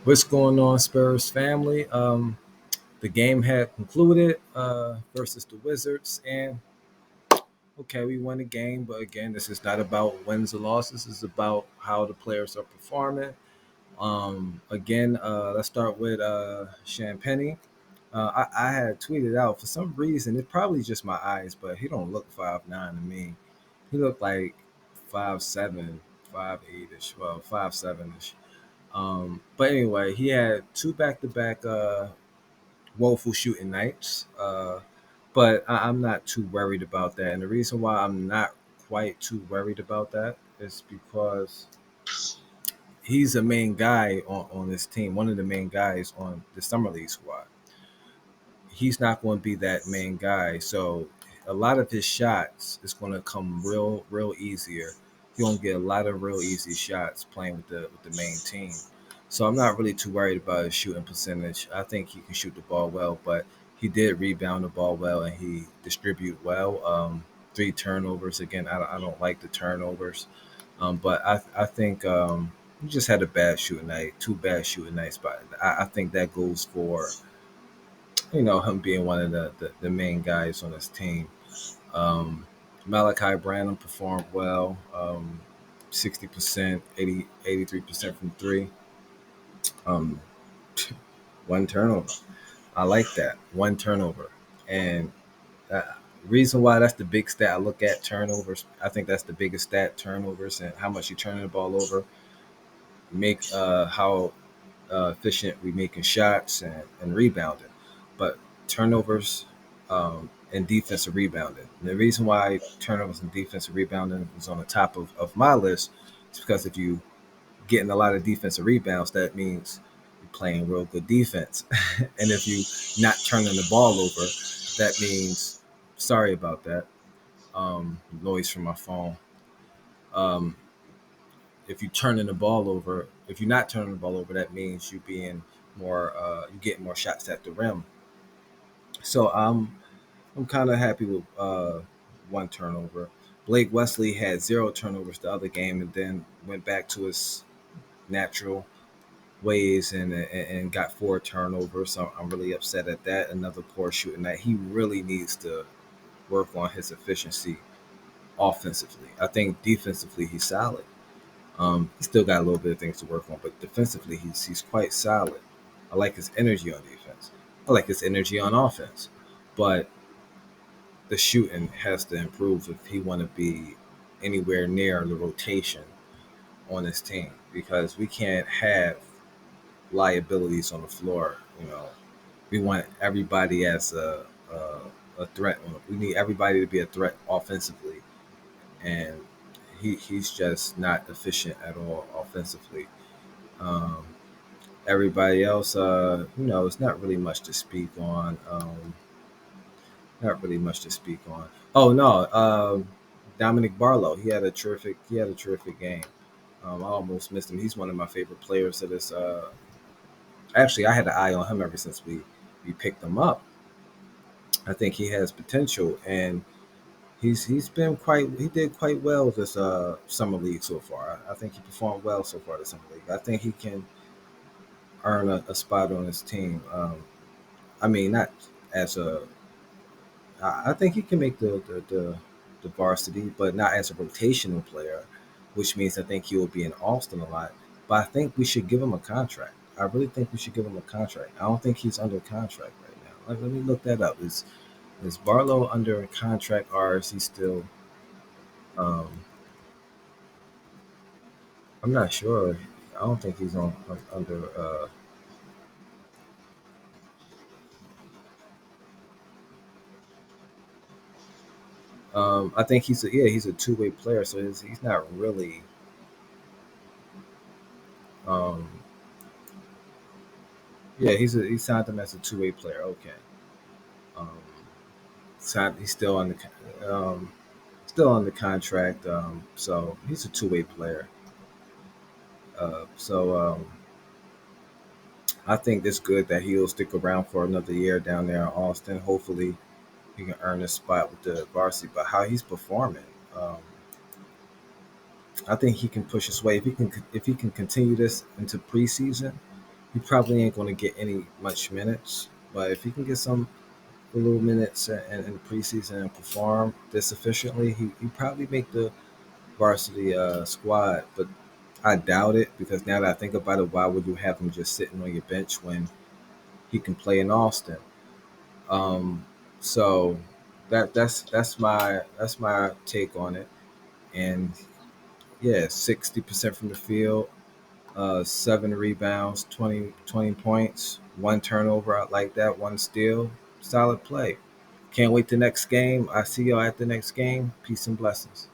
What's going on, Spurs family? The game had concluded versus the Wizards, and okay, we won the game. But again, this is not about wins or losses. This is about how the players are performing. Again, let's start with Champagne. I had tweeted out for some reason. It's probably just my eyes, but he don't look 5'9" to me. He looked like 5'7", 5'8" ish. Well, 5'7" ish. But anyway, he had two back-to-back woeful shooting nights. But I'm not too worried about that. And the reason why I'm not quite too worried about that is because he's a main guy on this team, one of the main guys on the Summer League squad. He's not going to be that main guy. So a lot of his shots is going to come real easier. He's going to get a lot of real easy shots playing with the main team. So I'm not really too worried about his shooting percentage. I think he can shoot the ball well, but he did rebound the ball well and he distribute well. Three turnovers again. I don't like the turnovers, but I think he just had a bad shooting night, two bad shooting nights. But I think that goes for him being one of the main guys on his team. Um, Malachi Branham performed well, 60%, 83% from three. Um, One turnover. I like that. One turnover. And uh, reason why that's the big stat I look at turnovers. I think that's the biggest stat, turnovers, and how much you turning the ball over. Make how efficient we making shots and rebounding. But turnovers and defensive rebounding. And the reason why turnovers and defensive rebounding is on the top of my list is because if you getting a lot of defensive rebounds, that means you're playing real good defense. And if you not turning the ball over, that means sorry about that. Noise from my phone. Um, if you turning the ball over, if you're not turning the ball over, that means you being more, you getting more shots at the rim. So I'm kind of happy with one turnover. Blake Wesley had zero turnovers the other game, and then went back to his natural ways and got four turnovers. So I'm really upset at that. Another poor shooting night. He really needs to work on his efficiency offensively. I think defensively he's solid. He still got a little bit of things to work on, but defensively he's quite solid. I like his energy on defense. I like his energy on offense, but the shooting has to improve if he want to be anywhere near the rotation on his team because we can't have liabilities on the floor. We want everybody as a threat. We need everybody to be a threat offensively, and he's just not efficient at all offensively. Um, Everybody else, it's not really much to speak on. Not really much to speak on. Oh no, Dominic Barlow. He had a terrific game. I almost missed him. He's one of my favorite players of this. Actually, I had an eye on him ever since we picked him up. I think he has potential, and he did quite well this summer league so far. I think he performed well so far this summer league. I think he can earn a spot on his team. I mean, not as a. I think he can make the varsity, but not as a rotational player, which means I think he will be in Austin a lot. But I think we should give him a contract. I really think we should give him a contract. I don't think he's under contract right now. Let me look that up. Is Barlow under a contract or is he still? Um, I'm not sure. I don't think he's under. I think he's a two-way player, so he's not really. Um, yeah, he signed him as a two-way player. Okay. Um, he's still on the contract. So he's a two-way player. So I think it's good that he'll stick around for another year down there in Austin. Hopefully, he can earn a spot with the varsity. But how he's performing, um, I think he can push his way if he can continue this into preseason. he probably ain't going to get any much minutes. But if he can get some little minutes in the preseason and perform this efficiently, he probably make the varsity squad. But I doubt it because now that I think about it, why would you have him just sitting on your bench when he can play in Austin? Um, so that's my take on it. And yeah, 60% from the field, 7 rebounds, 20 points, one turnover out like that, one steal. Solid play. Can't wait the next game. I see y'all at the next game. Peace and blessings.